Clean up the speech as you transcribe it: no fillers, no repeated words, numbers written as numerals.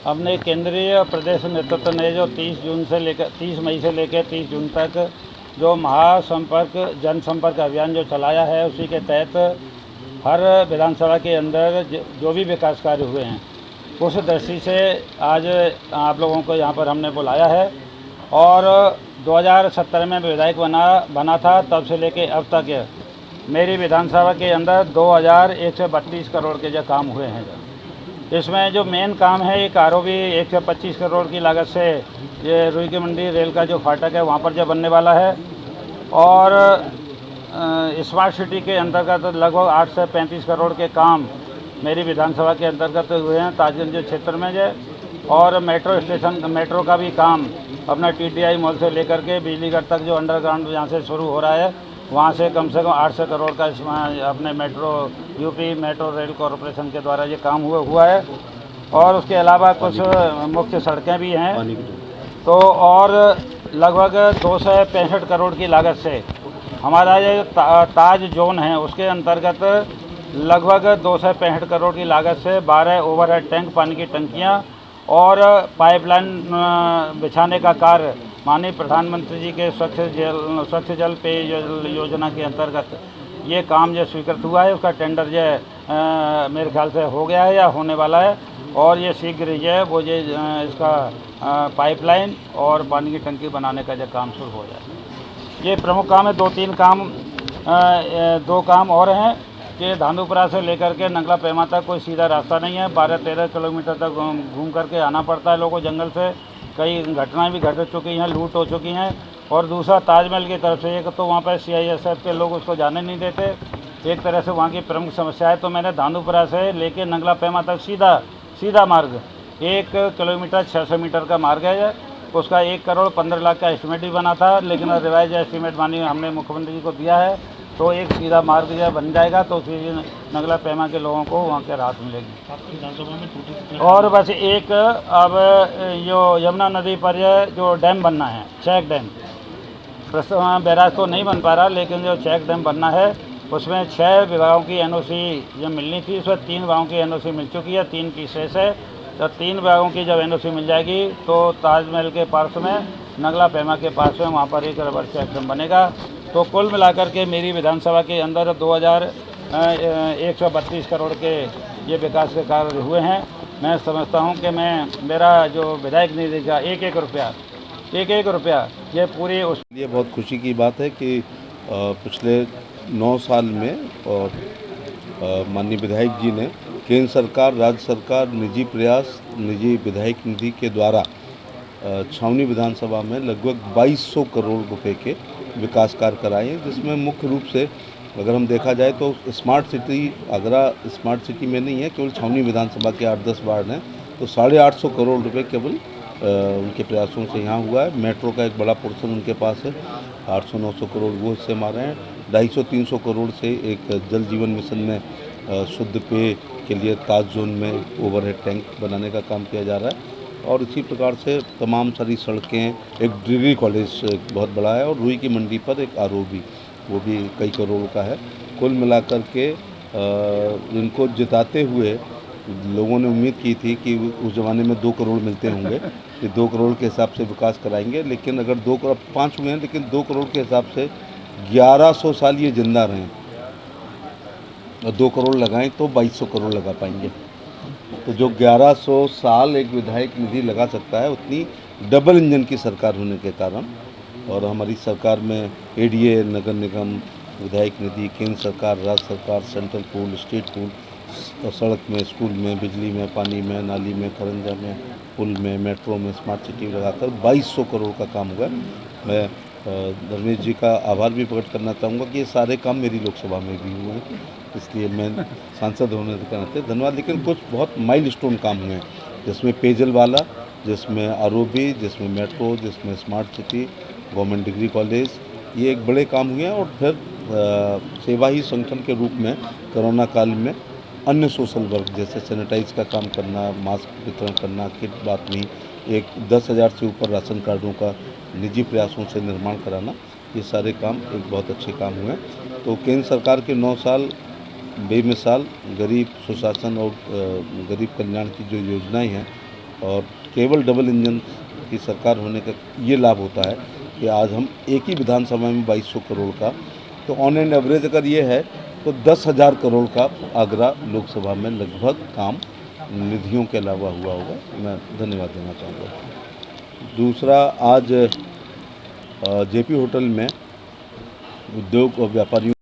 अपने केंद्रीय प्रदेश नेतृत्व ने जो 30 मई से लेकर 30 जून तक जो महासंपर्क जनसंपर्क अभियान जो चलाया है, उसी के तहत हर विधानसभा के अंदर जो भी विकास कार्य हुए हैं, उस दृष्टि से आज आप लोगों को यहाँ पर हमने बुलाया है। और 2017 में विधायक बना था, तब से लेके अब तक मेरी विधानसभा के अंदर 2132 करोड़ के जो काम हुए हैं। इसमें जो मेन काम है, एक आरओबी 125 करोड़ की लागत से ये रुई की मंडी रेल का जो फाटक है वहाँ पर जो बनने वाला है। और स्मार्ट सिटी के अंतर्गत लगभग 8 से 35 करोड़ के काम मेरी विधानसभा के अंतर्गत हुए हैं ताजगंज क्षेत्र में जो। और मेट्रो का भी काम अपना TTI मॉल से लेकर के बिजलीगढ़ तक जो अंडरग्राउंड यहाँ से शुरू हो रहा है, वहाँ से कम 800 करोड़ का इसमें अपने यूपी मेट्रो रेल कॉरपोरेशन के द्वारा ये काम हुआ है। और उसके अलावा कुछ मुख्य सड़कें भी हैं। तो और लगभग 265 करोड़ की लागत से हमारा ये ताज जोन है, उसके अंतर्गत लगभग 265 करोड़ की लागत से 12 ओवरहेड टैंक, पानी की टंकियाँ और पाइपलाइन बिछाने का कार्य माननीय प्रधानमंत्री जी के स्वच्छ जल पेय योजना के अंतर्गत ये काम जो स्वीकृत हुआ है, उसका टेंडर जो मेरे ख्याल से हो गया है या होने वाला है। और ये शीघ्र ही है वो ये इसका पाइपलाइन और पानी की टंकी बनाने का जो काम शुरू हो जाए। ये प्रमुख काम है। दो काम और हैं कि धांधुपुरा से लेकर के नंगला पेमा तक कोई सीधा रास्ता नहीं है। 12-13 किलोमीटर तक घूम करके आना पड़ता है लोगों को जंगल से। कई घटनाएं भी घट चुकी हैं, लूट हो चुकी हैं। और दूसरा ताजमहल की तरफ से एक तो वहाँ पर CISF के लोग उसको जाने नहीं देते, एक तरह से वहाँ की प्रमुख समस्या है। तो मैंने धांधुपुरा से लेकर नंगला पेमा तक सीधा मार्ग 1 किलोमीटर 600 मीटर का मार्ग है। उसका 1 करोड़ 15 लाख का एस्टिमेट भी बना था, लेकिन रिवाइज एस्टिमेट हमने मुख्यमंत्री जी को दिया है। तो एक सीधा मार्ग जो बन जाएगा तो फिर नंगला पेमा के लोगों को वहाँ के राहत मिलेगी। और बस एक अब जो यमुना नदी पर जो डैम बनना है, चेक डैम, बैराज तो नहीं बन पा रहा, लेकिन जो चेक डैम बनना है उसमें 6 विभागों की NOC जो मिलनी थी, उसमें 3 विभागों की NOC मिल चुकी है, 3 की शेष है। तो 3 विभागों की जब NOC मिल जाएगी तो ताजमहल के पास में, नंगला पेमा के पास में वहाँ पर एक रबर चेक डैम बनेगा। तो कुल मिलाकर के मेरी विधानसभा के अंदर 2132 करोड़ के ये विकास के कार्य हुए हैं। मैं समझता हूँ कि मेरा जो विधायक निधि का एक एक रुपया ये पूरी उस लिए बहुत खुशी की बात है कि पिछले 9 साल में और माननीय विधायक जी ने केंद्र सरकार, राज्य सरकार, निजी प्रयास, निजी विधायक निधि के द्वारा छावनी विधानसभा में लगभग 2200 करोड़ रुपए के विकास कार्य कराए हैं, जिसमें मुख्य रूप से अगर हम देखा जाए तो smart city Agra smart city में नहीं है, केवल छावनी विधानसभा के 8-10 वार्ड हैं, तो 850 करोड़ रुपए केवल उनके प्रयासों से यहाँ हुआ है। मेट्रो का एक बड़ा पोर्शन उनके पास है, 800-900 करोड़ वो हिस्से मारे हैं। 250-300 करोड़ से एक जल जीवन मिशन में शुद्ध पेय के लिए ताज जोन में ओवरहेड टैंक बनाने का काम किया जा रहा है। और इसी प्रकार से तमाम सारी सड़कें, एक डिग्री कॉलेज बहुत बड़ा है, और रुई की मंडी पर एक ROB वो भी कई करोड़ का है। कुल मिलाकर के इनको जिताते हुए लोगों ने उम्मीद की थी कि उस ज़माने में 2 करोड़ मिलते होंगे, कि 2 करोड़ के हिसाब से विकास कराएंगे। लेकिन अगर 2 करोड़ 5 हुए हैं, लेकिन 2 करोड़ के हिसाब से 1100 साल ये जिंदा रहें और 2 करोड़ लगाएं तो 2200 करोड़ लगा पाएंगे। तो जो 1100 साल एक विधायक निधि लगा सकता है, उतनी डबल इंजन की सरकार होने के कारण, और हमारी सरकार में ADA, नगर निगम, विधायक निधि, केंद्र सरकार, राज्य सरकार, सेंट्रल पूल, स्टेट पूल, सड़क में, स्कूल में, बिजली में, पानी में, नाली में, खरंजा में, पुल में, मेट्रो में, स्मार्ट सिटी लगाकर 2200 करोड़ का काम हुआ। मैं धर्मेश जी का आभार भी प्रकट करना चाहूँगा कि ये सारे काम मेरी लोकसभा में भी हुए हैं, इसलिए मैं सांसद होने के नाते धन्यवाद। लेकिन कुछ बहुत माइलस्टोन काम हुए हैं, जिसमें पेयजल वाला, जिसमें ROB, जिसमें मेट्रो, जिसमें smart city, government degree college, ये एक बड़े काम हुए हैं। और फिर सेवा ही संगठन के रूप में कोरोना काल में अन्य सोशल वर्क जैसे सैनिटाइज का काम करना, मास्क वितरण करना, किट बांटनी, एक 10,000 से ऊपर राशन कार्डों का निजी प्रयासों से निर्माण कराना, ये सारे काम एक बहुत अच्छे काम हुए हैं। तो केंद्र सरकार के 9 साल बेमिसाल गरीब सुशासन और गरीब कल्याण की जो योजनाएं हैं, और केवल डबल इंजन की सरकार होने का ये लाभ होता है कि आज हम एक ही विधानसभा में 2200 करोड़ का, तो ऑन एंड एवरेज अगर ये है तो 10,000 करोड़ का आगरा लोकसभा में लगभग काम निधियों के अलावा हुआ होगा। मैं धन्यवाद देना चाहूँगा। दूसरा, आज जेपी होटल में उद्योग और व्यापारियों